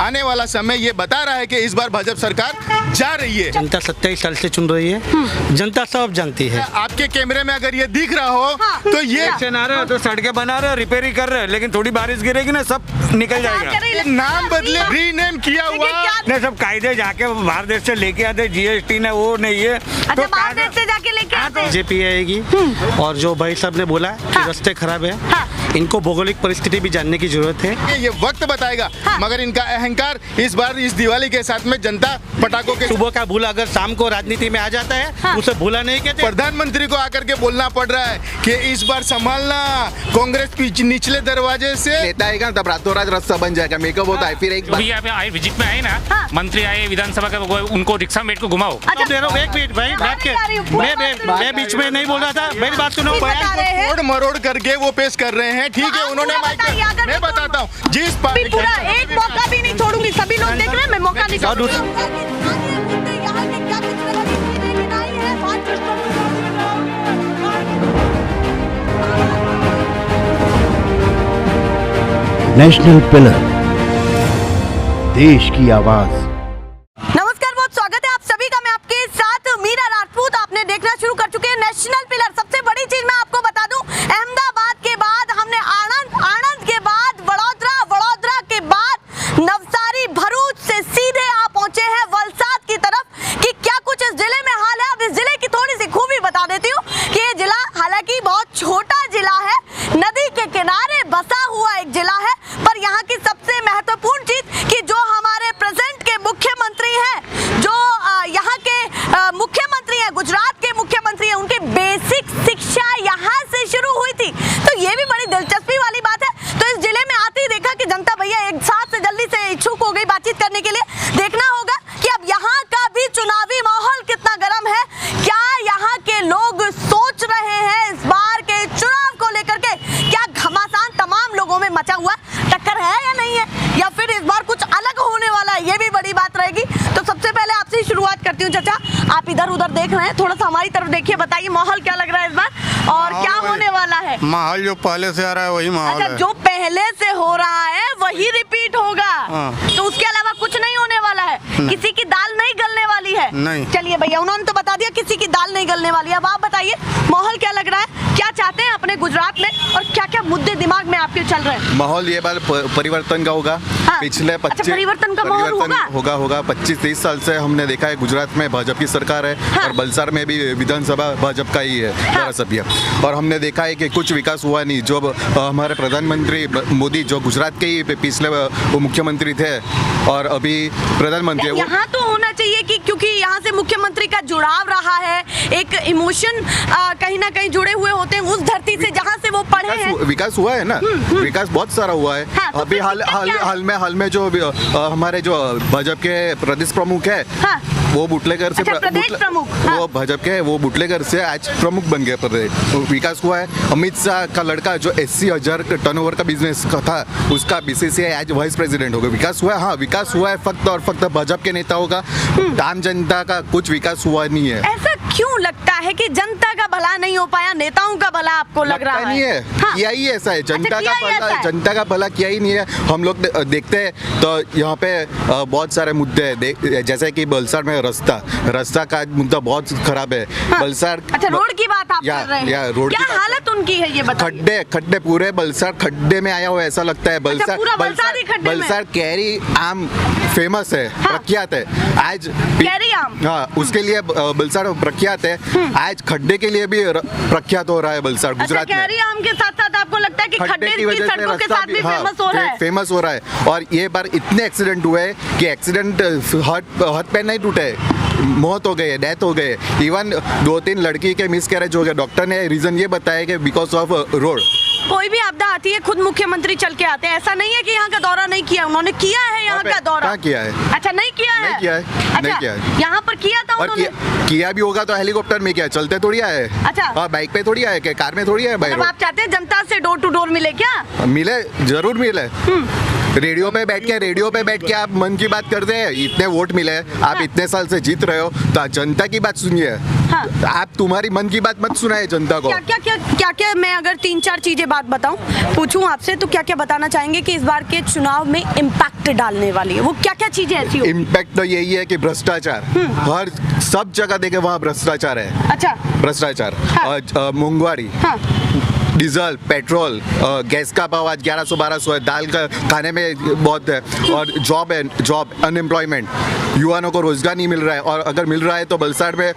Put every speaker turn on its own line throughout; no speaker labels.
आने वाला समय ये बता रहा है कि इस बार भाजपा सरकार जा रही है।
जनता 27 साल से चुन रही है, जनता सब जानती है।
आपके कैमरे में अगर ये दिख रहा हो तो ये
तो सड़कें बना रहे, रिपेयरिंग कर रहे हैं, लेकिन थोड़ी बारिश गिरेगी ना सब निकल जाएगा।
नाम बदले, रीनेम किया हुआ
ने सब कायदे जाके बाहर देश से लेके आते, जीएसटी ने वो नहीं है
अच्छा, बाहर देश से जाके लेके आते हैं।
बीजेपी आएगी। और जो भाई साहब ने बोला कि रास्ते खराब है, इनको भौगोलिक परिस्थिति भी जानने की जरूरत है।
ये वक्त बताएगा, मगर इनका अहंकार इस बार इस दिवाली के साथ में जनता पटाखों के
सुबह का भूला अगर शाम को राजनीति में आ जाता है उसे भूला नहीं कहते।
प्रधानमंत्री को आकर के बोलना पड़ रहा है कि इस बार संभालना, कांग्रेस निचले दरवाजे से
नेता आएगा तब रातों रात रास्ता बन जाएगा। मेरे को बोलता है फिर एक बार
यहाँ पे आए, विजिट में आए ना, मंत्री आए विधानसभा का, उनको रिक्शा मेट को घुमाओ।
एक मिनट भाई, बैठ के मैं बीच में नहीं बोल रहा था, मेरी बात सुनो।
तोड़ मरोड़ करके वो पेश कर रहे हैं, ठीक है। उन्होंने मैं बताता हूँ जिस
पूरा एक मौका भी नहीं छोड़ूंगी, सभी लोग देख रहे हैं, मैं मौका नहीं
नेशनल पिलर, देश की आवाज।
नमस्कार, बहुत स्वागत है आप सभी का। मैं आपके साथ मीरा राजपूत। आपने देखना शुरू कर चुके हैं नेशनल पिलर। सबसे बड़ी चीज मैं आपको बता दूं, अहमदाबाद के बाद हमने आनंद के बाद वडोदरा के बाद नवसारी, भरूच से सीधे आप पहुंचे हैं वलसाड की तरफ कि क्या कुछ इस जिले में हाल है। अब इस जिले की थोड़ी सी खूबी बता देती हूँ कि ये जिला हालांकि बहुत छोटा जिला है, नदी के किनारे बसा हुआ एक जिला है, पर यहाँ की सबसे महत्वपूर्ण चीज कि जो हमारे प्रेजेंट के मुख्यमंत्री हैं, जो यहाँ के मुख्यमंत्री हैं, गुजरात के मुख्यमंत्री हैं, उनकी बेसिक शिक्षा यहाँ से शुरू हुई थी। तो ये भी बड़ी दिलचस्पी वाली बात है। तो इस जिले में आते ही देखा कि जनता भैया एक साथ से जल्दी से इच्छुक हो गई बातचीत करने के लिए। देखना होगा कि अब यहाँ का भी चुनावी माहौल कितना गर्म है, क्या यहाँ के लोग सोच रहे हैं इस बार के चुनाव को लेकर के, क्या घमासान तमाम लोगों में मचा हुआ टक्कर है या नहीं है, या फिर इस बार कुछ अलग होने वाला है, ये भी बड़ी बात रहेगी। तो सबसे पहले आपसे ही शुरुआत करती हूँ। चाचा, आप इधर उधर देख रहे हैं, थोड़ा सा हमारी तरफ देखिए, बताइए माहौल क्या लग रहा है इस बार और क्या होने वाला है।
माहौल जो पहले से आ रहा है वही माहौल
अच्छा, जो पहले से हो रहा है वही रिपीट होगा, तो उसके अलावा कुछ नहीं होने वाला है, किसी की दाल नहीं गलने वाली है।
नहीं।
चलिए भैया, उन्होंने तो बता दिया किसी की दाल नहीं गलने वाली है। अब आप बताइए माहौल क्या लग रहा है, क्या चाहते हैं अपने गुजरात में और क्या क्या मुद्दे दिमाग में आपके चल रहे हैं।
माहौल ये बार परिवर्तन का होगा। पिछले 25
परिवर्तन का माहौल
होगा 25-30 साल से हमने देखा है गुजरात में भाजपा की सरकार है और वलसाड में भी विधानसभा भाजपा का ही है धारासभ्य। और हमने देखा है कि कुछ विकास हुआ नहीं। जो हमारे प्रधानमंत्री मोदी जो गुजरात के ही पिछले मुख्यमंत्री थे और अभी प्रधानमंत्री
यहाँ तो होना चाहिए कि क्योंकि यहाँ से मुख्यमंत्री का जुड़ाव रहा है, एक इमोशन कहीं ना कहीं जुड़े हुए होते हैं उस धरती से जहाँ से वो पढ़े हैं।
विकास हुआ है ना, विकास बहुत सारा हुआ है।
तो
अभी हाल में जो हमारे जो भाजपा के प्रदेश प्रमुख है वो बुटलेगर से वो भाजपा के वो बुटलेगर से आज प्रमुख बन गए प्रदेश। विकास हुआ है। अमित शाह का लड़का जो 80,000 टर्नओवर का बिजनेस का था उसका बीसीसीआई आज वाइस प्रेसिडेंट होगा। विकास हुआ है, हाँ विकास हुआ है, फक्त और फक्त भाजपा के नेताओं का, आम जनता का कुछ विकास हुआ नहीं है।
ऐसा क्यों लगता है कि जनता का भला नहीं हो पाया, नेताओं का भला आपको लग रहा है?
नहीं है, किया ही ऐसा है, जनता का भला किया ही नहीं है। हम लोग देखते हैं तो यहाँ पे बहुत सारे मुद्दे हैं, जैसे कि वलसाड में रास्ता का मुद्दा बहुत खराब है। वलसाड
अच्छा, रोड की बात आप कर रहे हैं,
रोड
क्या हालत उनकी है ये बताइए।
खड्डे पूरे वलसाड खड्डे में आया हुआ ऐसा लगता है। वलसाड कैरी आम फेमस है, प्रख्यात है। आज
कैरी आम,
हाँ, उसके लिए वलसाड प्रख्यात है। आज खड्डे के लिए भी प्रख्यात हो रहा है वलसाड गुजरात में।
कैरी आम के साथ साथ आपको लगता है कि खड्डे की सड़कों के साथ भी
फेमस हो रहा है। और ये बार इतने एक्सीडेंट हुए कि एक्सीडेंट हाथ पैर नहीं टूटे, मौत हो गई, डेथ हो गए। इवन 2-3 लड़की के मिसकैरेज हो गए। डॉक्टर ने रीजन ये बताया कि बिकॉज ऑफ रोड।
कोई भी आपदा आती है खुद मुख्यमंत्री चल के आते हैं, ऐसा नहीं है कि यहाँ का दौरा नहीं किया, उन्होंने किया है यहाँ का दौरा।
कहाँ किया है?
अच्छा, नहीं किया है।
नहीं किया है।
यहाँ पर किया था उन्होंने।
किया भी होगा तो हेलीकॉप्टर में किया, चलते थोड़ी आए।
अच्छा,
बाइक पे थोड़ी आए, कार में थोड़ी आए।
आप चाहते हैं जनता से डोर टू डोर मिले क्या?
मिले, जरूर मिले। रेडियो पे बैठ के आप मन की बात करते हैं। इतने वोट मिले, आप इतने साल से जीत रहे हो, तो जनता की बात सुनिए।
हाँ।
आप तुम्हारी मन की बात मत सुनाए जनता को।
क्या मैं अगर 3-4 चीजें बात बताऊं, पूछूं आपसे, तो क्या क्या बताना चाहेंगे कि इस बार के चुनाव में इम्पैक्ट डालने वाली है? वो क्या क्या चीजें ऐसी हो?
इम्पैक्ट तो यही है कि भ्रष्टाचार हर सब जगह देखे वहाँ भ्रष्टाचार है।
अच्छा।
भ्रष्टाचार,
हाँ।
महंगाई,
हाँ।
डीजल, पेट्रोल, गैस का भाव आज 1100-1200 है, दाल का खाने में बहुत है, और जॉब अनएम्प्लॉयमेंट, युवाओं को रोजगार नहीं मिल रहा है, और अगर मिल रहा है तो वलसाड़ में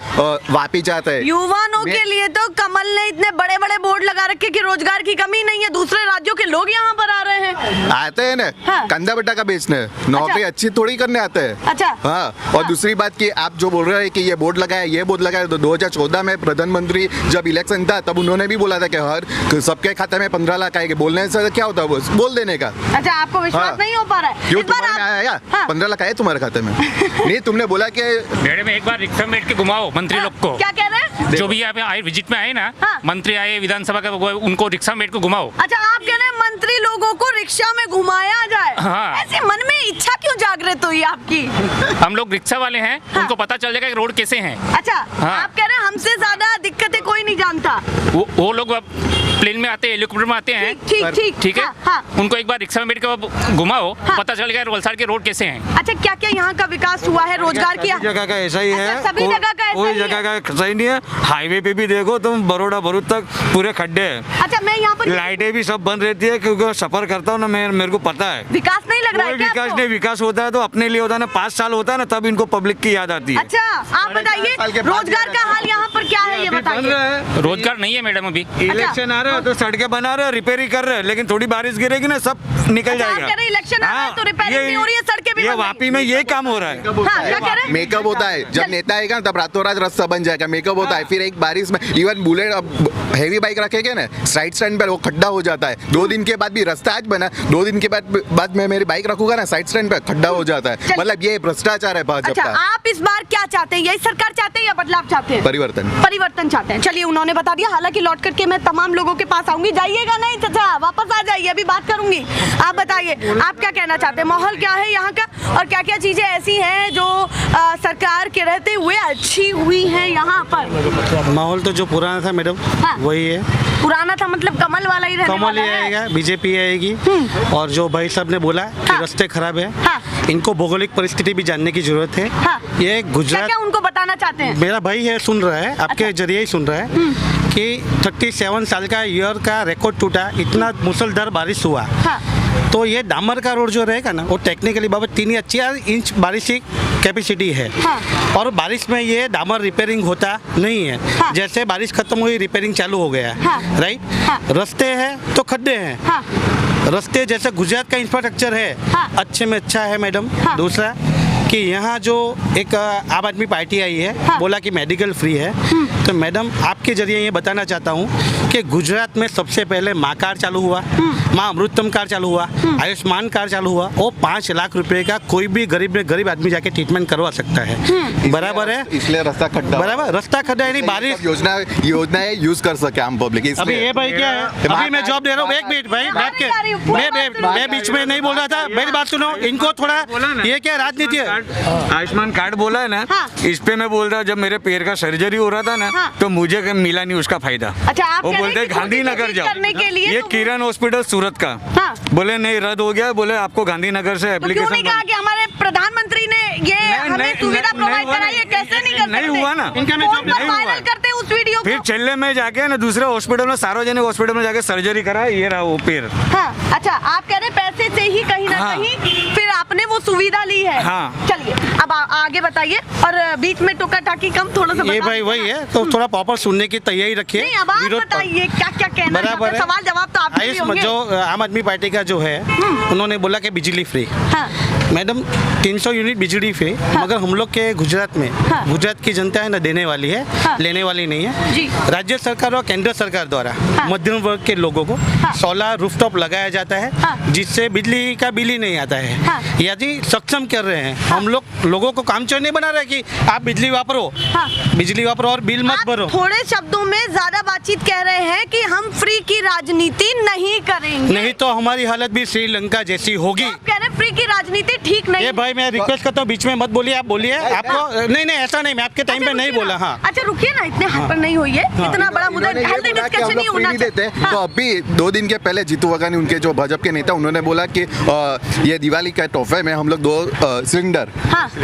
वापी जाता है।
युवाओं के लिए तो कमल ने इतने बड़े बड़े बोर्ड लगा रखे कि रोजगार की कमी नहीं है, दूसरे राज्यों के लोग यहाँ पर आ रहे हैं।
आते हैं ना।
हाँ।
कंधा बट्टा का बेचने, नौकरी अच्छी थोड़ी करने आते हैं।
अच्छा।
हाँ। और दूसरी बात कि आप जो बोल रहे हैं कि ये बोर्ड लगाया, तो 2014 में प्रधानमंत्री जब इलेक्शन था तब उन्होंने भी बोला था कि हर सबके खाते में 15 लाख आएंगे। बोलने से क्या होता है, बस बोल देने का।
अच्छा, आपको विश्वास
हाँ।
नहीं हो पा रहा है?
क्यों,
इस बार
तुम्हारे में आया?
हाँ।
15 लाख आए तुम्हारे खाते में? नहीं, तुमने बोला कि
मैडम एक बार रिक्शा में बैठ के घुमाओ मंत्री लोग को।
क्या कह रहे हैं?
जो भी यहाँ पे आए विजिट में आए ना,
हाँ।
मंत्री आए विधानसभा के, उनको रिक्शा में बैठ के घुमाओ।
अच्छा, आप कह रहे हैं मंत्री लोगों को रिक्शा में घुमाया जाए?
हाँ।
ऐसे मन में इच्छा क्यों जागृत हुई आपकी?
हम लोग रिक्शा वाले हैं, उनको पता चल जाएगा कि रोड कैसे हैं।
अच्छा।
हाँ।
आप कह रहे हैं हमसे ज्यादा दिक्कतें कोई नहीं जानता।
वो लोग प्लेन में आते हैं, हेलीकॉप्टर में आते हैं। ठीक है।
हाँ।
उनको एक बार रिक्शा में बैठ के घुमाओ,
हाँ।
पता चल गया वलसाड़ के रोड कैसे हैं।
अच्छा, क्या क्या यहाँ का विकास हुआ है? रोजगार की
सभी जगह का ऐसा ही है।
अच्छा, सभी जगह का ऐसा
कोई
ही है?
जगह का सही नहीं है। हाईवे पे भी देखो तुम, बड़ौदा भरूच तक पूरे खड्डे हैं।
अच्छा, मैं यहाँ पर
लाइटें भी सब बंद रहती है, क्योंकि सफर करता हूँ ना, मेरे को पता है।
विकास नहीं लग रहा है
कोई
क्या
विकास
आपको?
नहीं, विकास होता है तो अपने लिए होता है ना। 5 साल होता है ना, तब इनको पब्लिक की याद आती है।
अच्छा, आप बताइए रोजगार का हाल यहाँ पर क्या है, ये
बन
बताइए।
रहा है।
रोजगार नहीं है मैडम अभी।
इलेक्शन आ रहा है तो सड़कें बना रहे हैं, रिपेयरिंग कर रहे हैं, लेकिन थोड़ी बारिश गिरेगी ना, सब निकल
अच्छा, आप
जाएगा।
कह रहे हैं इलेक्शन आ रहा है तो रिपेयरिंग नहीं हो रही है, सड़कें भी
ये
बन रही
वापी में ये काम हो रहा है।
हाँ, क्या कह रहे हैं?
मेकअप होता है, जब नेता आएगा तब रातों रात रास्ता बन जाएगा। मेकअप होता है, फिर एक बारिश में इवन बुलेट, अब हेवी बाइक रखेंगे ना साइड स्टैंड पर, वो खड्डा हो जाता है। 2 दिन के बाद भी रास्ता आज बना, 2 दिन के बाद मैं मेरी बाइक रखूंगा ना साइड स्टैंड पर, खड्डा हो जाता है। मतलब ये भ्रष्टाचार है भाजपा
अच्छा,
का।
आप इस बार क्या चाहते हैं? यही सरकार चाहते हैं या बदलाव चाहते हैं? परिवर्तन चाहते हैं। चलिए, उन्होंने बता दिया। हालांकि लौट करके मैं तमाम लोगों के पास आऊंगी। जाइएगा नहीं चाचा, वापस आ जाइए, अभी बात करूंगी। आप बताइए, आप क्या कहना चाहते हैं? माहौल क्या है यहाँ का, और क्या क्या चीजें ऐसी हैं जो सरकार के रहते हुए अच्छी हुई हैं यहाँ पर?
माहौल तो जो पुराना था मैडम,
हाँ।
वही है।
पुराना था मतलब कमल वाला ही रहने
कमल
वाला
ही
है?
आएगा, बीजेपी आएगी। और जो भाई साहब ने बोला कि
हाँ।
रास्ते खराब है,
हाँ।
इनको भौगोलिक परिस्थिति भी जानने की जरूरत है।
हाँ।
ये
क्या
गुजरात,
क्या उनको बताना चाहते हैं?
मेरा भाई है, सुन रहा है, आपके
अच्छा।
जरिए ही सुन रहा है कि 37 साल का ईयर का रिकॉर्ड टूटा, इतना मूसलधार बारिश हुआ।
हाँ।
तो ये डामर का रोड जो रहेगा ना, वो टेक्निकली बाबत 3 या 4 इंच बारिश की कैपेसिटी है।
हाँ।
और बारिश में ये डामर रिपेयरिंग होता नहीं है।
हाँ।
जैसे बारिश खत्म हुई, रिपेयरिंग चालू हो गया।
हाँ।
राइट।
हाँ।
रास्ते हैं तो खड्डे हैं।
हाँ।
रास्ते जैसे गुजरात का इंफ्रास्ट्रक्चर है,
हाँ।
अच्छे में अच्छा है मैडम।
हाँ।
दूसरा कि यहाँ जो एक आम आदमी पार्टी आई है,
हाँ।
बोला कि मेडिकल फ्री है। तो मैडम आपके जरिए ये बताना चाहता हूँ कि गुजरात में सबसे पहले माँ कार्ड चालू हुआ, माँ अमृतम कार्ड चालू हुआ, आयुष्मान कार्ड चालू हुआ। वो 5 लाख रुपए का कोई भी गरीब आदमी जाके ट्रीटमेंट करवा सकता है। बराबर है,
इसलिए रास्ता खड्डा,
बराबर। रास्ता खड्डा यानी बारिश
योजनाएं यूज कर सके आम पब्लिक।
अभी ये भाई क्या है, अभी मैं जॉब दे रहा हूँ। एक मिनट भाई, बैठ के मैं बीच में नहीं बोल रहा था, मेरी बात सुनो। इनको थोड़ा, ये क्या राजनीति है?
आयुष्मान कार्ड बोला है ना,
हाँ।
इस पे मैं बोल रहा जब मेरे पैर का सर्जरी हो रहा था ना,
हाँ।
तो मुझे मिला नहीं उसका फायदा।
अच्छा, आप
वो
कह रहे
बोलते
हैं कि
गांधीनगर
कोशिश करने के लिए
जाओ, ये
तो-
किरण हॉस्पिटल सूरत का।
हाँ।
बोले नहीं, रद्द हो गया। बोले आपको गांधीनगर से
तो क्यों नहीं
एप्लीकेशन
कहा कि हमारे प्रधानमंत्री ने ये हमें सुविधा प्रोवाइड कराई है? कैसे नहीं कर सकते?
नहीं हुआ ना,
फोन पर वायरल करते हैं उस वीडियो
फिर
को।
चेल्ले में जाके ना दूसरे हॉस्पिटल में, सार्वजनिक हॉस्पिटल में जाके सर्जरी करा, ये रहा वो पैर।
हाँ। अच्छा, आप कह रहे हैं पैसे से ही कहीं ना
हाँ।
कहीं फिर आपने वो सुविधा ली है।
हाँ।
चलिए, अब आगे बताइए। और बीच में टोका टाकी कम थोड़ा सा
ये
बता
भाई वही
दीजिए।
है, तो थोड़ा प्रॉपर सुनने की तैयारी रखिए।
नहीं, अब आप
विरोध पर।
बताइए क्या क्या कहना चाहते
बराबर
हैं?
है।
सवाल जवाब तो आपके भी
आयुष्मान
होंगे।
जो आम आदमी पार्टी का जो है, उन्होंने बोला कि बिजली फ्री।
हाँ।
मैडम 300 यूनिट बिजली फ्री, मगर हम लोग के गुजरात में गुजरात की जनता है ना देने वाली है, लेने वाली नहीं है
जी।
राज्य सरकार और केंद्र सरकार द्वारा मध्यम वर्ग के लोगों को सोलर रूफटॉप लगाया जाता है, जिससे बिजली का बिल ही नहीं आता है। यदि सक्षम कर रहे हैं हम लोगों को काम चोर नहीं बना रहे कि आप बिजली वापरो और बिल मत भरो।
थोड़े शब्दों में ज्यादा बातचीत कह रहे हैं कि हम फ्री की राजनीति नहीं करेंगे,
नहीं तो हमारी हालत भी श्रीलंका जैसी होगी।
आप कह रहे हैं फ्री की राजनीति ठीक नहीं।
ये भाई मैं रिक्वेस्ट करता हूँ बीच में मत बोलिए, आप बोलिए। आपको नहीं ऐसा नहीं, मैं आपके टाइम पे नहीं बोला। हाँ
अच्छा रुकिए ना, इतने हाइपर नहीं होइए, इतना बड़ा मुद्दा हेल्दी डिस्कशन नहीं होना
देते। तो अभी 2 दिन के पहले जीतू वगानी उनके जो भाजपा के नेता उन्होंने बोला कि ये दिवाली का तोहफे में हम लोग 2 सिलेंडर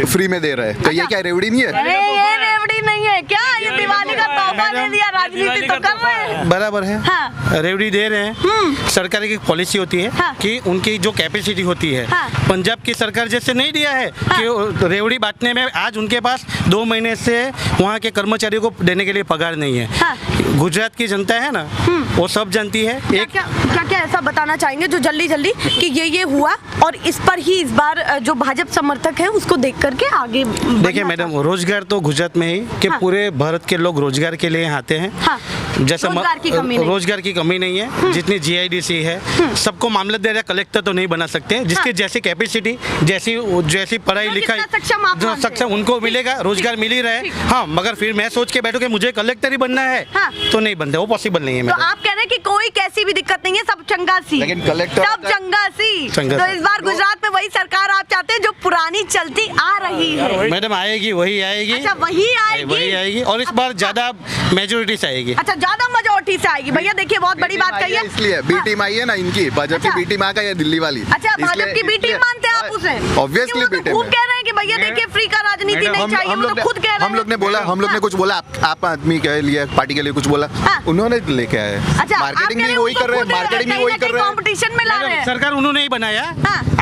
फ्री में दे रहे हैं। तो ये क्या रेवड़ी नहीं है?
अरे ये रेवड़ी नहीं है क्या? ये दिवाली का तोहफा दे दिया, राजनीति तो कर रहे हैं।
बराबर है, रेवड़ी दे रहे हैं। सरकार की पॉलिसी होती है कि उनकी जो कैपेसिटी होती है, पंजाब की सरकार जैसे नहीं दिया है कि रेवड़ी बांटने में आज उनके पास 2 महीने से वहाँ के कर्मचारियों को देने के लिए पगार नहीं है। गुजरात की जनता है ना वो सब जानती है।
क्या ऐसा बताना चाहेंगे जो जल्दी कि ये हुआ और इस पर ही इस बार जो भाजपा समर्थक है उसको देख करके आगे
देखिए मैडम, रोजगार तो गुजरात में ही कि पूरे भारत के लोग रोजगार के लिए आते हैं। जैसे रोजगार की कमी नहीं है, जितनी GIDC है सबको मामलत दे रहा, कलेक्टर तो नहीं बना सकते। जिसकी जैसी कैपेसिटी, जैसी पढ़ाई लिखाई सक्षम उनको मिलेगा, रोजगार मिल ही रहे। हाँ, मगर फिर मैं सोच के बैठो कि मुझे कलेक्टर ही बनना है तो नहीं बनता, वो पॉसिबल नहीं है।
तो आप कह रहे हैं कि कोई कैसी भी दिक्कत नहीं है, सब चंगासी,
लेकिन कलेक्टर
सब चंगासी। तो इस बार गुजरात में वही सरकार आप चाहते हैं जो पुरानी चलती आ रही है।
मैडम आएगी, वही आएगी।
अच्छा वही आएगी
और इस बार ज्यादा मेजोरिटी से आएगी।
अच्छा ज्यादा मेजोरिटी से आएगी। भैया देखिए बहुत बड़ी बात कही है,
इसलिए बी टीम आई है ना इनकी, भाजपा की बी टीम आ गई है दिल्ली वाली।
अच्छा भाजपा की बी टीम मानते हैं आप उसे?
ऑब्वियसली बी टीम
खूब कह रहे हैं कि भैया देखिए फ्री का राजनीति नहीं चाहिए, वो तो खुद कह रहे हैं।
हम लोग ने बोला, हम लोग ने कुछ बोला आप आदमी के लिए, पार्टी के लिए कुछ बोला, उन्होंने लेके आए।
अच्छा
मार्केटिंग भी वही कर रहे हैं, मार्केटिंग भी वही कर रहे हैं,
कंपटीशन में ला रहे हैं।
सरकार उन्होंने ही बनाया।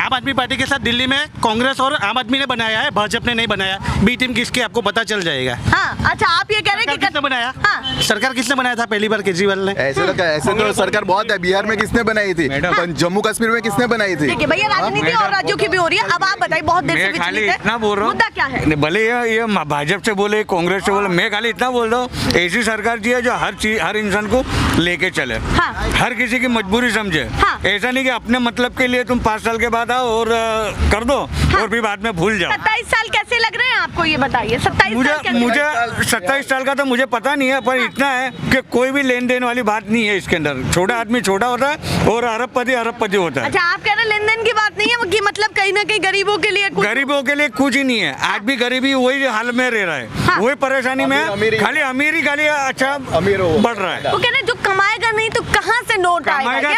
आम आदमी पार्टी के साथ दिल्ली में कांग्रेस और आम आदमी ने बनाया है, भाजपा ने नहीं बनाया। बी टीम किसकी आपको पता चल जाएगा।
अच्छा आप ये कह रहे हैं कि
किसने बनाया? सरकार किसने बनाया था पहली बार? केजरीवाल ने।
ऐसे तो सरकार बहुत है। बिहार में किसने बनाई थी? जम्मू कश्मीर में किसने बनाई थी?
देखिए भैया राजनीति और राज्यों की भी हो रही है। अब आप बताइए, बहुत देर से
खाली इतना बोल रहा हूँ,
मुद्दा क्या है?
भले ये भाजपा से बोले, कांग्रेस से बोले, मैं खाली इतना बोल रहा हूँ, ऐसी सरकार चाहिए जो हर इंसान को लेके चले, हर किसी की मजबूरी समझे। ऐसा नहीं कि अपने मतलब के लिए तुम 5 साल के बाद आओ और कर दो और भी बाद में भूल जाओ।
27 साल कैसे लग रहे हैं आपको, ये बताइए।
27 साल का तो मुझे पता नहीं है, पर इतना है कि कोई भी लेन देन वाली बात नहीं है इसके अंदर। छोटा आदमी छोटा होता है और अरबपति होता है।
अच्छा आप कह रहे हैं लेन देन की बात नहीं है कि मतलब कहीं ना कहीं गरीबों के लिए
कुछ ही नहीं है। आज भी गरीबी वही हाल में रह रहा है, वही परेशानी में, खाली अमीरी अच्छा बढ़ रहा है।
वो कह रहे जो कमाएगा नहीं तो कहाँ से नोट आएगा?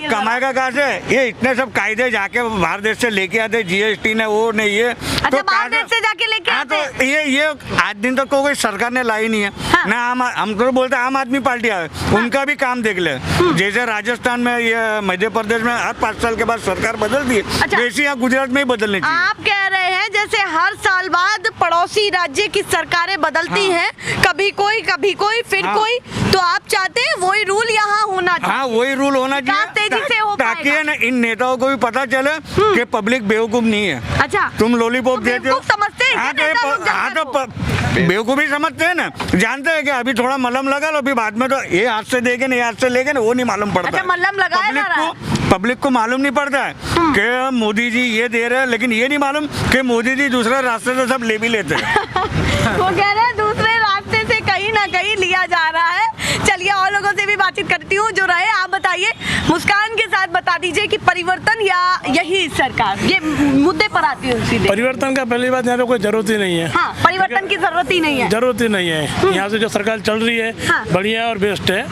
कमाएगा कहाँ से? ये इतने सब कायदे जाके बाहर देश से लेके आते, GST ने वो नहीं है।
अच्छा बाहर देश से जाके लेके आते?
तो ये आज दिन तक कोई सरकार ने लाई नहीं है ना। हम तो बोलते आम आदमी पार्टी आए, उनका भी काम देख ले। जैसे राजस्थान में, ये मध्य प्रदेश में हर 5 साल के बाद सरकार बदलती है, वैसे यहाँ गुजरात में ही बदलनी चाहिए।
आप कह रहे हैं जैसे हर साल बाद पड़ोसी राज्य की सरकारें बदलती हैं, कभी कोई फिर कोई, तो आप चाहते हैं वही रूल यहाँ होना चाहिए?
हाँ वही रूल होना चाहिए,
तेजी से हो
ताकि इन नेताओं को भी पता चले कि पब्लिक बेवकूफ नहीं है।
अच्छा
तुम लॉलीपॉप देते हो,
समझते हैं?
हाँ तो बेवकूफी समझते हैं ना, जानते हैं कि अभी थोड़ा मलहम लगा लो, अभी बाद में तो ये हाथ से देखे ना, ये हाथ से लेके ना, वो नहीं मालूम पड़ता।
अच्छा मलहम लगाया
पब्लिक को मालूम नहीं पड़ता है कि मोदी जी ये दे रहे हैं, लेकिन ये नहीं मालूम कि मोदी जी दूसरे रास्ते से सब ले भी लेते हैं।
वो कह रहे हैं दूसरे रास्ते से कहीं ना कहीं लिया जा रहा है। चलिए और लोगों से भी बातचीत करती हूँ जो रहे। आप बताइए, मुस्कान के साथ बता दीजिए कि परिवर्तन या यही सरकार, ये मुद्दे पर आती है सीधे।
परिवर्तन का पहली बात यहाँ पे कोई जरूरत ही नहीं है।
हाँ, परिवर्तन की जरूरत ही नहीं है।
जरूरत ही नहीं है। यहाँ से जो सरकार चल रही है बढ़िया और बेस्ट है।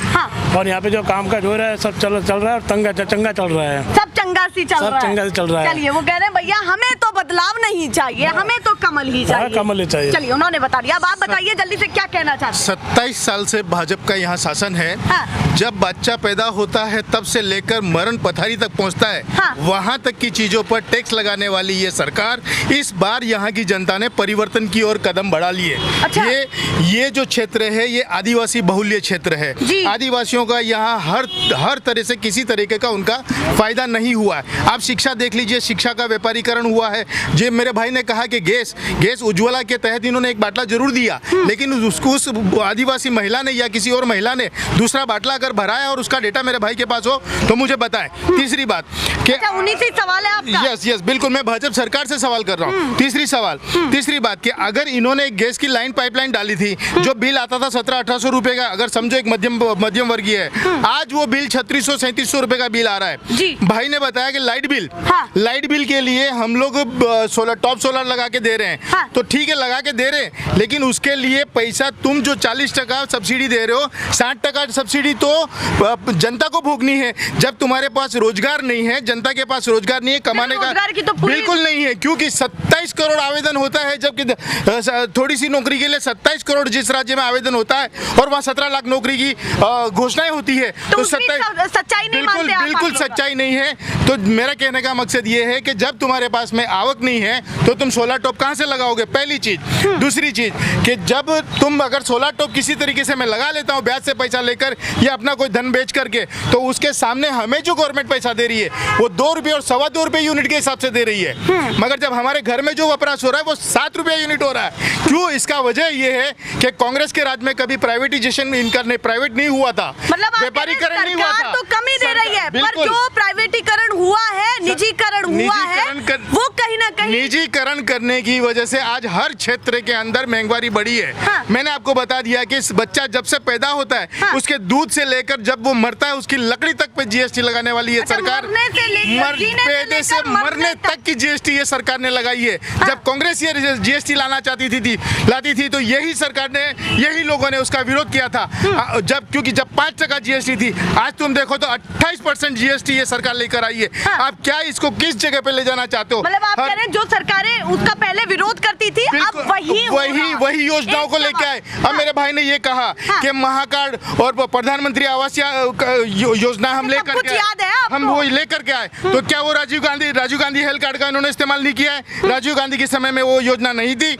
और यहाँ पे जो काम काज हो रहा है सब चल रहा है और चंगा चल रहा है।
सब चंगासी चल रहा है। चलिए वो कह रहे हैं भैया हमें तो बदलाव नहीं चाहिए, हमें तो कमल ही चाहिए।
कमल ही चाहिए।
चलिए उन्होंने बता दिया। अब आप बताइए जल्दी से क्या कहना चाहते हैं?
27 साल से भाजपा का यहाँ शासन है जब बच्चा पैदा होता है तब से लेकर मरण पथारी तक पहुंचता है, वहां तक की चीजों पर टैक्स लगाने वाली ये सरकार इस बार यहाँ की जनता ने परिवर्तन की ओर कदम बढ़ा लिए।
अच्छा।
ये जो क्षेत्र है ये आदिवासी बहुल्य क्षेत्र है। आदिवासियों का यहाँ हर तरह से किसी तरीके का उनका फायदा नहीं हुआ है। आप शिक्षा देख लीजिए, शिक्षा का व्यापारीकरण हुआ है। जो मेरे भाई ने कहा कि गैस उज्ज्वला के तहत इन्होंने एक बाटला जरूर दिया, लेकिन उसको उस आदिवासी महिला ने या किसी और महिला ने दूसरा बाटला अगर भराया और उसका डेटा मेरे भाई के पास हो तो मुझे बताएं। तीसरी बात कि
उन्हीं से सवाल है आपका?
यस बिल्कुल, मैं भाजपा सरकार से सवाल कर रहा हूँ। तीसरी बात कि अगर इन्होंने गैस की पाइपलाइन डाली थी, जो बिल आता था 1700-1800 रुपए का, अगर समझो एक मध्यम वर्गीय है, आज वो बिल 3600-3700 रुपए का बिल आ रहा है। भाई ने बताया कि लाइट बिल के लिए हम लोग टॉप सोलर लगा के दे रहे हैं, तो ठीक है लगा के दे रहे हैं, लेकिन उसके लिए पैसा तुम जो 40% सब्सिडी दे रहे हो, 60% सब्सिडी तो जनता को भोगनी है। जब तुम्हारे पास रोजगार नहीं है, जनता के पास रोजगार नहीं है, कमाने का बिल्कुल नहीं है, क्योंकि 27 करोड़ आवेदन होता है, जबकि थोड़ी सी नौकरी के लिए 27 करोड़ जिस राज्य में आवेदन होता है और वहाँ 17 लाख नौकरी की घोषणाएं होती है, तो बिल्कुल सच्चाई नहीं है। तो मेरा कहने का मकसद ये है कि जब तुम्हारे पास में आवक नहीं है तो तुम सोलर टॉप कहाँ से लगाओगे, पहली चीज। दूसरी चीज कि जब तुम अगर सोलर टॉप किसी तरीके से मैं लगा लेता हूँ ब्याज से पैसा लेकर या अपना कोई धन बेच करके, तो उसके सामने हमें जो गवर्नमेंट पैसा दे रही है वो 2 रुपये और 2.25 रुपये यूनिट के हिसाब से दे रही है, मगर जब हमारे घर में जो वपराश हो रहा है वो 7 रुपये यूनिट हो रहा है। क्यों? इसका वजह ये है कि कांग्रेस के राज में कभी प्राइवेटाइजेशन इनका प्राइवेट नहीं हुआ था,
मतलब
व्यापारीकरण नहीं हुआ था।
तो कमी दे रही है, पर जो प्राइवेटीकरण हुआ है, निजीकरण हुआ है, वो कहीं ना कहीं
निजीकरण करने की वजह से आज हर क्षेत्र के अंदर महंगाई बढ़ी है। मैंने आपको बता दिया कि बच्चा जब से पैदा होता है उसके दूध से लेकर जब वो मरता है उसकी लकड़ी तक पे जीएसटी लगाने वाली है सरकार। पैदे से मरने तक की जीएसटी ये सरकार ने लगाई है। जब कांग्रेस ये जीएसटी लाना लाती थी तो यही सरकार ने, यही लोगों ने उसका विरोध किया था। क्योंकि जब 5% जीएसटी थी, आज तुम देखो तो 28% जीएसटी ये सरकार लेकर आई है। आप क्या इसको किस जगह पे ले जाना चाहते हो?
मतलब आप कह रहे हैं जो सरकारें उसका पहले विरोध करती थी, अब वही
योजनाओं को लेके आए। अब मेरे भाई ने ये कहा कि महाकार्ड और प्रधानमंत्री आवास योजना हम लेकर के वो लेकर के आए, तो क्या वो राजीव गांधी हेल्थ कार्ड का इन्होंने इस्तेमाल नहीं किया है? राजीव गांधी के समय में वो योजना नहीं थी,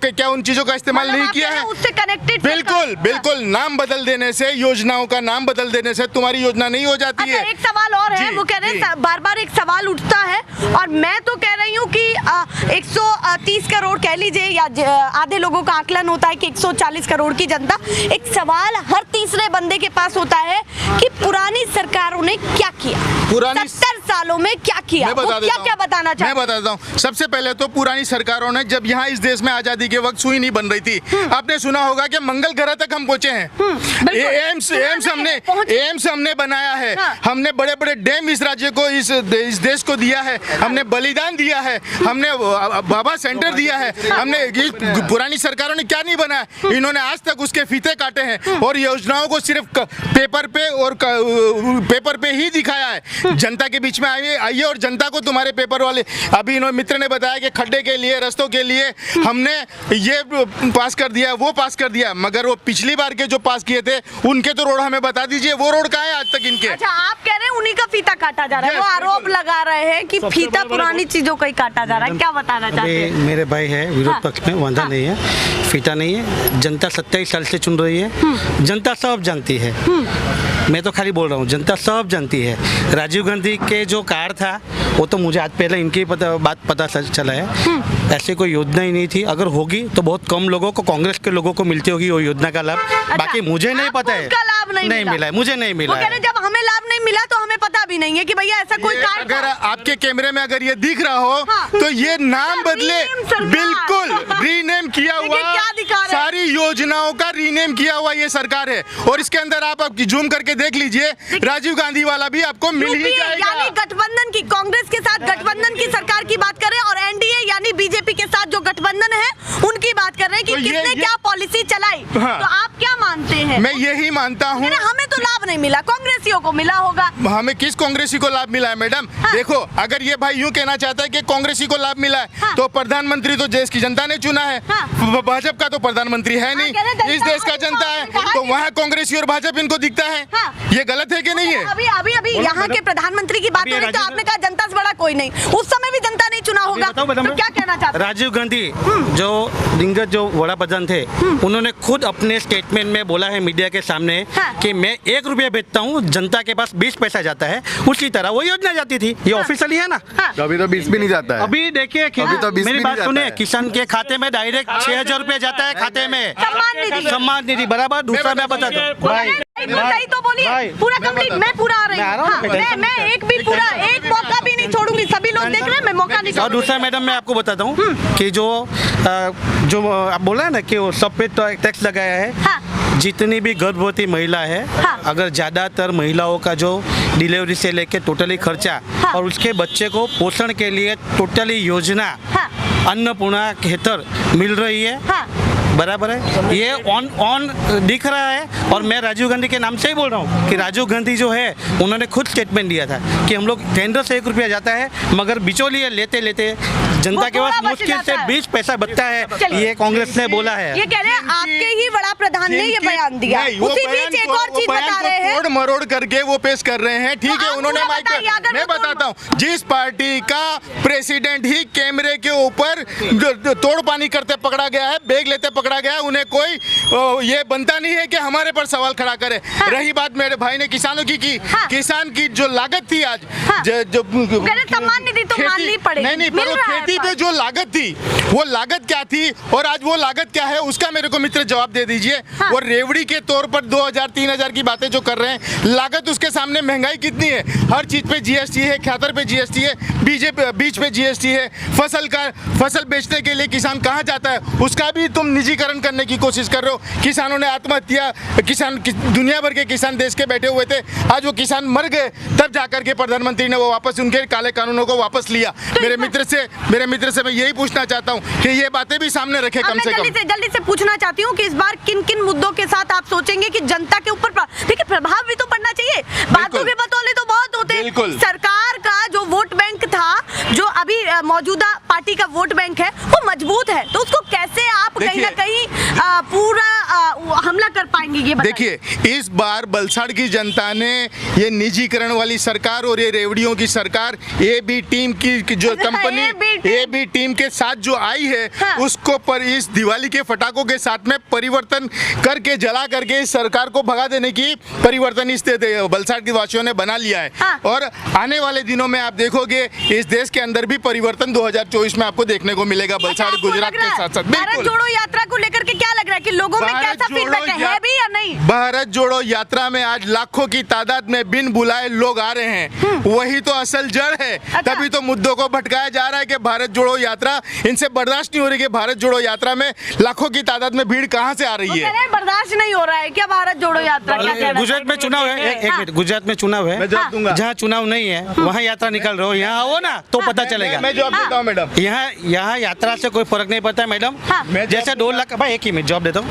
क्या उन चीजों का इस्तेमाल नहीं किया है?
उससे कनेक्टेड
बिल्कुल नाम बदल देने से, योजनाओं का नाम बदल देने से तुम्हारी योजना नहीं हो जाती है।
एक सवाल और है, वो कह रहे हैं बार एक सवाल उठता है और मैं तो कह रही हूँ कि 130 करोड़ कह लीजिए या आधे लोगों का आकलन होता है कि 140 करोड़ की जनता, एक सवाल हर तीसरे बंदे के पास होता है कि पुरानी सरकारों ने क्या किया, 70 सालों में क्या किया, क्या बताना चाहते हैं?
मैं बताता हूँ। सबसे पहले तो पुरानी सरकारों ने, जब यहाँ इस देश में आजादी के वक्त सुई नहीं बन रही थी, आपने सुना होगा कि मंगल ग्रह तक हम पहुंचे हैं। एम्स हमने बनाया है, हमने बड़े बड़े डैम इस राज्य को, इस देश को दिया है, हमने बलिदान दिया है, हमने बाबा सेंटर दिया है, हमने पुरानी सरकारों ने क्या नहीं बनाया? इन्होंने आज तक उसके फीते काटे हैं और योजनाओं को सिर्फ पेपर पे ही दिखाया है। जनता के बीच में आइए और जनता को तुम्हारे पेपर वाले, अभी इन्होंने मित्र ने बताया कि खड्डे के लिए, रस्तों के लिए हमने ये पास कर दिया, वो पास कर दिया, मगर वो पिछली बार के जो पास किए थे उनके तो रोड हमें बता दीजिए, वो रोड कहाँ है आज तक इनके?
अच्छा, आप कह रहे हैं उन्हीं का फीता काटा जा रहा है, वो आरोप लगा रहे हैं कि फीता पुरानी चीजों का ही काटा जा रहा है, क्या बताना चाहते हैं?
मेरे भाई है विरोध पक्ष में, वादा नहीं है, फीता नहीं है। जनता 27 साल से चुन रही है, जनता सब जानती है, मैं तो खाली बोल रहा हूँ, जनता सब जानती है। राजीव गांधी के जो कार्ड था वो तो मुझे आज पहले इनकी बात पता चला है, ऐसे कोई योजना ही नहीं थी, अगर होगी तो बहुत कम लोगों को, कांग्रेस के लोगों को मिलती होगी वो योजना का लाभ। बाकी मुझे नहीं पता है, नहीं मिला है, मुझे नहीं मिला है।
जब हमें लाभ नहीं मिला तो हमें पता भी नहीं है कि भैया ऐसा कोई कार्ड।
अगर आपके कैमरे में अगर ये दिख रहा हो तो ये नाम बदले, बिल्कुल रीनेम किया हुआ, सारी योजनाओं का रीनेम किया हुआ ये सरकार है। और इसके अंदर आप जूम करके देख लीजिए, राजीव गांधी वाला भी आपको मिल ही जाएगा।
यानी गठबंधन की, कांग्रेस के साथ गठबंधन की सरकार की बात करें और एनडीए यानी बीजेपी के साथ जो गठबंधन है उनकी बात कर रहे हैं कि
तो
किसने क्या पॉलिसी चलाई,
हाँ।
तो आप क्या मानते हैं?
मैं यही मानता हूँ।
हमें तो लाभ नहीं मिला, कांग्रेसियों को मिला होगा।
हमें किस कांग्रेसी को लाभ मिला है मैडम?
हाँ।
देखो, अगर ये भाई यूं कहना चाहता है कि कांग्रेसी को लाभ मिला है,
हाँ।
तो प्रधानमंत्री तो देश की जनता ने चुना है।
हाँ।
भाजपा का तो प्रधानमंत्री है नहीं,
कह रहे जनता
इस देश का
और
जनता है,
कहा
तो
कि-
वहाँ कांग्रेसी और भाजपा इनको दिखता है।
हाँ।
ये गलत है कि नहीं है?
अभी अभी अभी यहाँ के प्रधानमंत्री की बात
अभी
हो रही, तो
राजीव-
आपने कहा जनता से बड़ा कोई नहीं, उस समय भी जनता नहीं चुना होगा,
बताओ मैडम,
तो क्या कहना चाहते हैं?
राजीव गांधी जो दिग्गज जो वड़ा प्रधान थे, उन्होंने खुद अपने स्टेटमेंट में बोला है मीडिया के सामने
हाँ।
कि मैं 1 रुपया बेचता हूँ, जनता के पास 20 पैसा जाता है, उसी तरह वो योजना जाती थी। ये ऑफिशियली है ना।
हाँ।
तो अभी तो 20 भी नहीं जाता है।
अभी देखिए कि
अभी तो 20
मेरी
भी
बात
नहीं
सुने,
जाता है।
किसान के खाते में डायरेक्ट 6,000 रुपया जाता है खाते में,
सम्मान निधि।
सम्मान निधि बराबर। दूसरा मैं बता दूं भाई,
सही तो बोलिए,
भाई,
पूरा कंप्लीट, मैं पूरा आ रही
मैं आ रहा
हूँ।
हूँ,
हाँ, मैं एक भी पूरा एक मौका भी नहीं छोड़ूंगी, सभी लोग देख रहे हैं, मैं मौका नहीं
और
छोड़ूंगी।
दूसरा मैडम मैं आपको बताता हूँ कि जो आप बोला है ना कि वो सब पे तो टैक्स लगाया है।
हाँ।
जितनी भी गर्भवती महिला है,
हाँ।
अगर ज़्यादातर महिलाओं का जो डिलीवरी से लेके टोटली खर्चा,
हाँ।
और उसके बच्चे को पोषण के लिए टोटली योजना
हाँ।
अन्नपूर्णा खेतर मिल रही है।
हाँ।
बराबर है, ये ऑन दिख रहा है। और मैं राजीव गांधी के नाम से ही बोल रहा हूँ कि राजीव गांधी जो है, उन्होंने खुद स्टेटमेंट दिया था कि हम लोग केंद्र से 1 रुपया जाता है, मगर बिचौलिए लेते लेते जनता के
वो
पास
थोड़ा बच
मुश्किल से
जाता है।
20 पैसा बचता है।
चलिए।
ये कांग्रेस ने बोला है।
ये कह रहे हैं आपके ही बड़ा प्रधान ने ये बयान दिया।
नहीं, वो
उसी
बयान
बीच एक
को-
और
वो
चीज
बयान
बता
को
रहे हैं।
तोड़ मरोड़ करके वो पेश कर रहे हैं। ठीक
तो
है,
आप
उन्होंने
पूरा
माइक पे-
बताइए, अगर
मैं
वो
बताता हूँ, जिस पार्टी का प्रेसिडेंट ही कैमरे के ऊपर तोड़ पानी करते पकड़ा गया है, बैग लेते पकड़ा गया है, उन्हें कोई ये बनता नहीं है कि हमारे पर सवाल खड़ा करे।
हाँ।
रही बात मेरे भाई ने किसानों की
हाँ।
किसान की जो लागत थी आज,
हाँ।
जो
कह रहे सम्मान निधि तो
खेती-
माननी पड़ेगी।
नहीं,
मिल
पर वो
रहा है
खेती पे
पर।
जो लागत थी, वो लागत क्या थी और आज वो लागत क्या है, उसका मेरे को मित्र जवाब दे दीजिए।
हाँ।
वो रेवड़ी के तौर पर 2,000-3,000 की बातें जो कर रहे हैं, लागत उसके सामने महंगाई कितनी है। हर चीज पे जीएसटी है, खातर पे जीएसटी है, बीज पे जीएसटी है। फसल बेचने के लिए किसान कहाँ जाता है, उसका भी तुम निजीकरण करने की कोशिश कर रहे हो। किसानों ने आत्महत्या, दुनिया भर के किसान देश के बैठे हुए थे, आज वो किसान मर गए, तब जाकर के प्रधानमंत्री ने वो वापस उनके काले कानूनों को वापस लिया। मेरे मित्र से मैं यही पूछना चाहता हूँ कि ये बातें भी सामने रखे
अब
कम
मैं
से कम।
जल्दी से पूछना चाहती हूँ कि इस बार किन किन मुद्दों के साथ आप सोचेंगे कि जनता के ऊपर देखिए प्रभाव भी तो पड़ना चाहिए। बातों के बतौले तो बहुत होते हैं।
बिल्कुल।
सरकार का जो वोट बैंक था, जो अभी मौजूदा पार्टी का वोट बैंक है, वो मजबूत है, तो उसको कैसे आप कहीं ना कहीं पूरा हमला कर पाएंगे, ये बताइए।
देखिए, इस बार वलसाड़ की जनता ने ये निजीकरण वाली सरकार और ये रेवड़ियों की सरकार ए बी टीम की जो कंपनी ए बी टीम के साथ जो आई है,
हाँ।
उसको पर इस दिवाली के फटाकों के साथ में परिवर्तन करके जला करके इस सरकार को भगा देने की परिवर्तन इस वलसाड़ के वासियों ने बना लिया है।
हाँ।
और आने वाले दिनों में आप देखोगे इस देश के अंदर भी परिवर्तन 2024 में आपको देखने को मिलेगा। वलसाड़
अच्छा, आपको
गुजरात
लग रहा
के
है,
साथ साथ
भारत
बिल्कुल।
जोड़ो यात्रा को लेकर के क्या लग रहा है कि लोगों में
भारत
कैसा
जोड़ो
फीडबैक है भी या नहीं?
भारत जोड़ो यात्रा में आज लाखों की तादाद में बिन बुलाए लोग आ रहे हैं, वही तो असल जड़ है।
अच्छा।
तभी तो मुद्दों को भटकाया जा रहा है कि भारत जोड़ो यात्रा, इनसे बर्दाश्त नहीं हो रही कि भारत जोड़ो यात्रा में लाखों की तादाद में भीड़ कहां से आ
वो
रही
कह
है।
रहे हैं बर्दाश्त नहीं हो रहा है क्या भारत जोड़ो यात्रा? क्या कह रहे हैं?
गुजरात में चुनाव है, एक मिनट, गुजरात में चुनाव है,
मैं जवाब दूंगा।
जहाँ चुनाव नहीं है वहाँ यात्रा निकल रहे हो, यहाँ आओ ना तो पता चलेगा।
मैं जवाब देता हूं मैडम।
यहाँ यात्रा से कोई फर्क नहीं पड़ता है मैडम।
हाँ।
जैसे 2 लाख, भाई एक ही मिनट जवाब देता हूँ।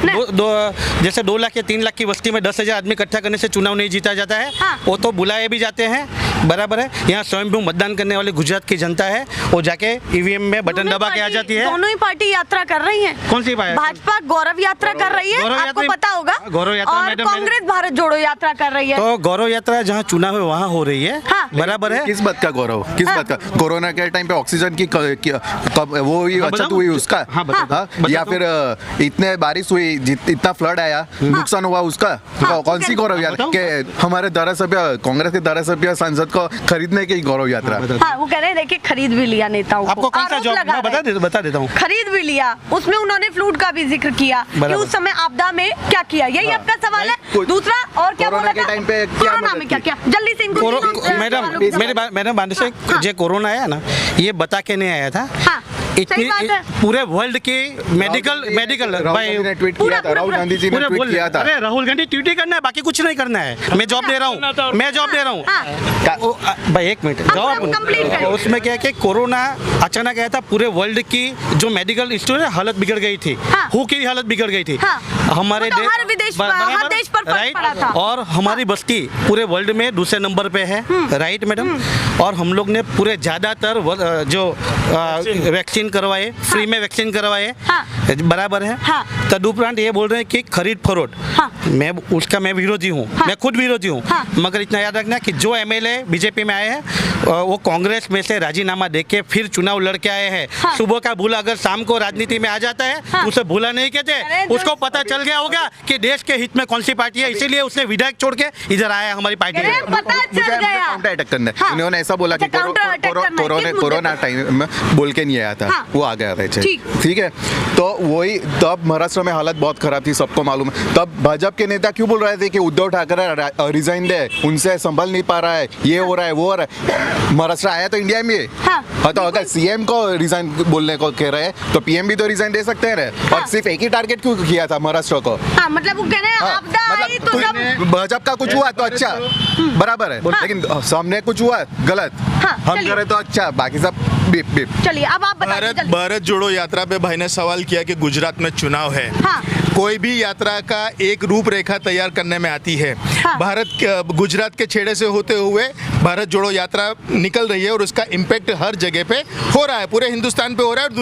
जैसे 2 लाख या 3 लाख की बस्ती में 10,000 आदमी इकट्ठा करने से चुनाव नहीं जीता जाता है।
हाँ।
वो तो बुलाए भी जाते हैं, बराबर है। यहाँ स्वयं मतदान करने वाले गुजरात की जनता है, वो जाके ईवीएम में बटन दबा के आ जाती है।
दोनों ही पार्टी यात्रा कर रही है।
कौन सी पार्टी?
भाजपा गौरव यात्रा कर रही है,
गौरव
आपको
यात्रा-
पता होगा।
गौरव यात्रा
और
मैडम,
कांग्रेस भारत जोड़ो यात्रा कर रही है।
तो गौरव यात्रा जहाँ चुनाव है वहाँ हो रही है,
हाँ।
बराबर है।
किस बात का गौरव, किस बात का? कोरोना के टाइम पे ऑक्सीजन की कब वो हुई,
हाँ,
बचत
बताओ।
हुई उसका?
हाँ, बताओ।
हाँ?
बताओ।
या फिर इतने बारिश हुई, इतना फ्लड आया, नुकसान हुआ उसका? कौन सी गौरव यात्रा
बताओ।
के हमारे धारासभ्य, कांग्रेस के धारासभ्य सांसद को खरीदने की गौरव यात्रा?
हाँ, वो कह रहे हैं देखिए खरीद भी लिया नेताओं को।
आपको कौन सा
आरोप
जॉब,
लगा
मैं
रहे हैं।
बता देता हूँ।
खरीद भी लिया, उसमें उन्होंने फ्लूड का भी जिक्र किया कि
बराबर।
उस समय आपदा में क्या किया, यही आपका सवाल है।
कुछ-
दूसरा और क्या
कोरोना
बोला
के
था?
टाइम पे क्या
कोरोना
मदद
में क्या
की?
क्या जल्दी से इनको तीनों
मैडम
सवालों के
मेरे
जवाब।
मैडम बांध से जो कोरोना आया ना, ये बता के नहीं आया था।
हाँ।
इतनी पूरे वर्ल्ड की मेडिकल
राहुल गांधी ने ट्वीट किया था, राहुल गांधी जी ने
पूरे
ट्वीट
बोल
किया था।
अरे राहुल गांधी ट्वीट ही करना है, बाकी कुछ नहीं करना है। मैं जॉब दे रहा हूँ, मैं जॉब दे रहा हूँ। भाई एक मिनट, जॉब उसमें क्या है कि कोरोना अचानक आया था, पूरे वर्ल्ड की जो मेडिकल इंस्टीट्यूट है हालत बिगड़ गई थी, हु की हालत बिगड़ गई थी, हमारे
हर देश पर फर्क पड़ा था।
और हमारी बस्ती पूरे वर्ल्ड में दूसरे नंबर पे है, राइट मैडम। और हम लोग ने पूरे ज़्यादातर जो वैक्सीन करवाए, फ्री में वैक्सीन करवाए, बराबर है। तदुपरांत ये बोल रहे हैं कि खरीद फरोख्त, मैं विरोधी हूँ, मैं खुद विरोधी हूँ, मगर इतना याद रखना कि जो एमएलए बीजेपी में आए हैं वो कांग्रेस में से राजीनामा देके फिर चुनाव लड़के आए हैं। सुबह का भूला अगर शाम को राजनीति में आ जाता है उसे भूला नहीं कहते, उसको पता चल गया होगा कि देश के हित में कौन सी पार्टी है, इसीलिए उसने विधायक छोड़ के इधर आया हमारी पार्टी में।
काउंटर अटैक करना है। इन्होंने ऐसा बोला कि कोरोना टाइम में बोल के नहीं आया था, वो आ गया था, ठीक है। तो वही तब महाराष्ट्र में हालत बहुत खराब थी, सबको मालूम है। तब भाजपा के नेता क्यों बोल रहे थे कि उद्धव ठाकरे रिजाइन दे, उनसे संभल नहीं पा रहा है, ये हो रहा है, वो हो रहा है। महाराष्ट्र आया तो इंडिया में, तो अगर सीएम को रिजाइन बोलने को कह रहे हैं तो पीएम भी तो रिजाइन दे सकते हैं। और सिर्फ एक ही टारगेट क्यों किया था महाराष्ट्र को?
मतलब वो कह रहे हैं आपदा आई तो जब
भाजपा का कुछ हुआ तो अच्छा, बराबर है, लेकिन सामने कुछ हुआ गलत, हम करे तो अच्छा, बाकी सब बीप बीप।
चलिए अब आप बताइए।
भारत जोड़ो यात्रा पे भाई ने सवाल किया कि गुजरात में चुनाव है, कोई भी यात्रा का एक रूपरेखा तैयार करने में आती है। गुजरात के छेड़े से होते हुए भारत जोड़ो यात्रा निकल रही है और उसका इम्पैक्ट हर जगह पे हो रहा है, पूरे हिंदुस्तान पे हो रहा है और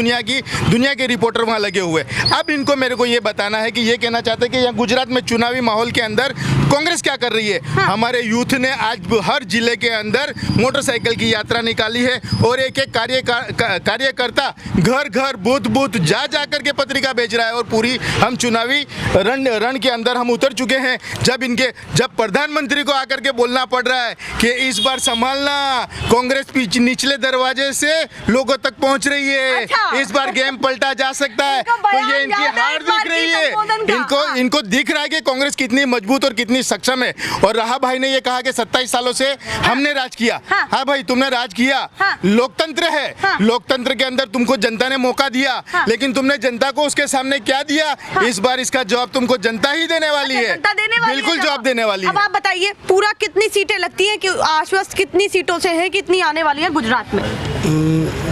दुनिया के रिपोर्टर वहाँ लगे हुए। अब इनको मेरे को ये बताना है कि ये कहना चाहते हैं कि यहाँ गुजरात में चुनावी माहौल के अंदर कांग्रेस क्या कर रही है। हमारे यूथ ने आज हर जिले के अंदर मोटरसाइकिल की यात्रा निकाली है और एक एक कार्यकर्ता घर घर बूथ बूथ जा करके पत्रिका भेज रहा है और पूरी हम चुनावी रण के अंदर हम उतर चुके हैं। जब प्रधानमंत्री को आकर के बोलना पड़ रहा है कि इस बार संभालना, कांग्रेस निचले दरवाजे से लोगों तक पहुंच रही है, इस बार गेम पलटा जा सकता है, तो ये इनकी हार दिख रही है। इनको दिख रहा है कि कांग्रेस कितनी मजबूत और कितनी सक्षम है। और राहा भाई ने ये कहा कि 27 सालों से हमने राज किया। हाँ भाई, तुमने राज किया, लोकतंत्र है, लोकतंत्र के अंदर तुमको जनता ने मौका दिया, लेकिन तुमने जनता को उसके सामने क्या दिया? इस बार इसका जवाब तुमको जनता ही देने वाली है, बिल्कुल जवाब देने वाली है।
अब आप बताइए पूरा कितनी सीटें लगती हैं कि आश्वस्त कितनी सीटों से है, कितनी आने वाली है गुजरात में?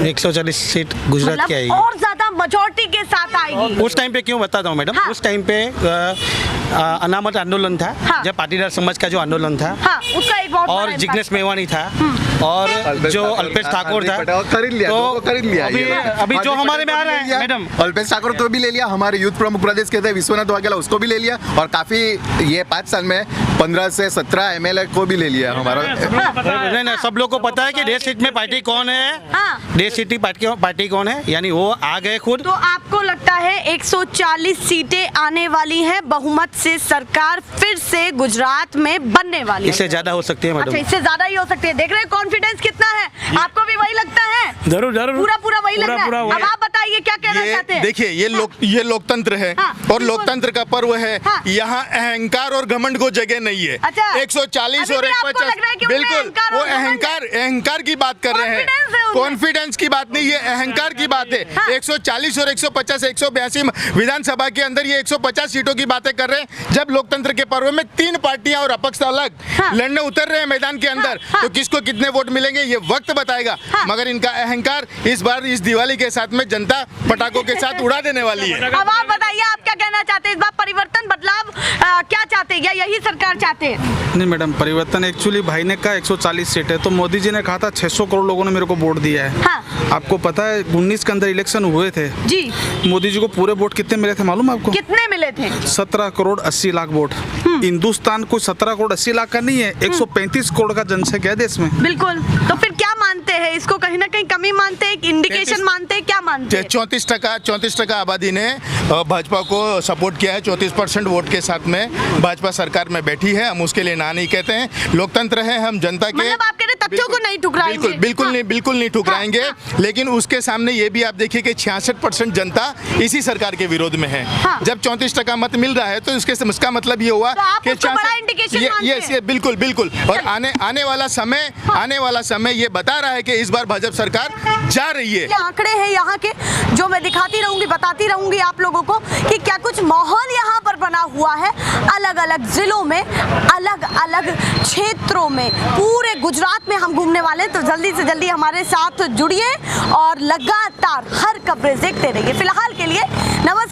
140 सीट गुजरात की आएगी
और ज्यादा मेजॉरिटी के साथ आएगी।
उस टाइम पे क्यों बताता हूँ मैडम, उस टाइम पे अनामत आंदोलन था, जब पाटीदार समाज का जो आंदोलन था,
उसका एक बहुत
और जिग्नेश मेवानी था और जो अल्पेश ठाकुर था,
खरीद लिया
अभी जो हमारे में आ रहा है मैडम,
अल्पेश ठाकुर को भी ले लिया, हमारे यूथ प्रमुख प्रदेश के थे विश्वनाथ वाघेला, उसको भी ले लिया, और काफी ये 5 साल में 15 से 17 एमएलए को भी ले लिया हमारा।
नहीं, सब लोग को पता है कि देश हित में पार्टी कौन है, देश हित पार्टी कौन है, यानी वो आ गए खुद।
तो आपको लगता है 140 सीटें आने वाली हैं, बहुमत से सरकार फिर से गुजरात में बनने वाली है?
इससे ज्यादा हो सकती है मैडम।
अच्छा, इससे ज्यादा ही हो सकती है। देख रहे हैं कॉन्फिडेंस कितना है, आपको भी वही लगता है?
जरूर
पूरा वही लग रहा है। अब आप बताइए क्या कहना चाहते हैं?
देखिए, ये लोकतंत्र है और लोकतंत्र का पर्व है, यहाँ अहंकार और घमंड को जगह नहीं है। 140 और 150, बिल्कुल वो अहंकार की बात कर रहे हैं, कॉन्फिडेंस की बात नहीं, ये अहंकार की बात है। 140 और 150, 182 विधानसभा के अंदर ये 150 सीटों की बातें कर रहे हैं, जब लोकतंत्र के पर्व में 3 पार्टियां और अपक्ष अलग लड़ने उतर रहे हैं मैदान के अंदर, तो किसको कितने वोट मिलेंगे ये वक्त बताएगा। मगर इनका अहंकार इस बार इस दिवाली के साथ में जनता पटाखों के साथ उड़ा देने वाली है।
अब आप बताइए, आप क्या कहना चाहते हैं? इस बार परिवर्तन, बदलाव क्या चाहते हैं, या यही सरकार चाहते हैं?
नहीं मैडम, परिवर्तन एक्चुअली भाई ने कहा 140 सीट है, तो मोदी जी ने कहा था 600 करोड़ लोगों ने मेरे को वोट दिया है। आपको पता है 19 के अंदर इलेक्शन हुए थे
जी,
मोदी जी को पूरे वोट कितने मिले थे मालूम है आपको?
कितने मिले थे?
17 करोड़ 80 लाख वोट। हिंदुस्तान को 17 करोड़ 80 लाख का नहीं है, 135 करोड़ का जनसंख्या है देश में।
बिल्कुल, तो फिर क्या मानते हैं इसको? कहीं ना कहीं कमी मानते हैं, इंडिकेशन मानते हैं, क्या मानते हैं?
34% आबादी ने भाजपा को सपोर्ट किया है, 34% वोट के साथ में भाजपा सरकार में बैठी है। हम उसके लिए ना नहीं कहते हैं, लोकतंत्र है, हम जनता के,
मतलब आप कह रहे तथ्यों को नहीं ठुकराएंगे?
बिल्कुल नहीं ठुकराएंगे। लेकिन उसके सामने ये भी आप देखिए कि 66% जनता इसी सरकार के विरोध में है। जब 34% मत मिल रहा है तो उसका मतलब ये हुआ कि बिल्कुल। और आने वाला समय ये बता रहा है कि इस बार भाजपा सरकार जा रही है।
ये आंकड़े हैं यहाँ के जो मैं दिखाती रहूंगी, बताती रहूंगी आप लोगों को कि क्या कुछ माहौल यहाँ पर बना हुआ है। अलग अलग जिलों में, अलग अलग क्षेत्रों में, पूरे गुजरात में हम घूमने वाले हैं। तो जल्दी से जल्दी हमारे साथ जुड़िए और लगातार हर कवरेज देखते रहिए। फिलहाल के लिए नमस्कार।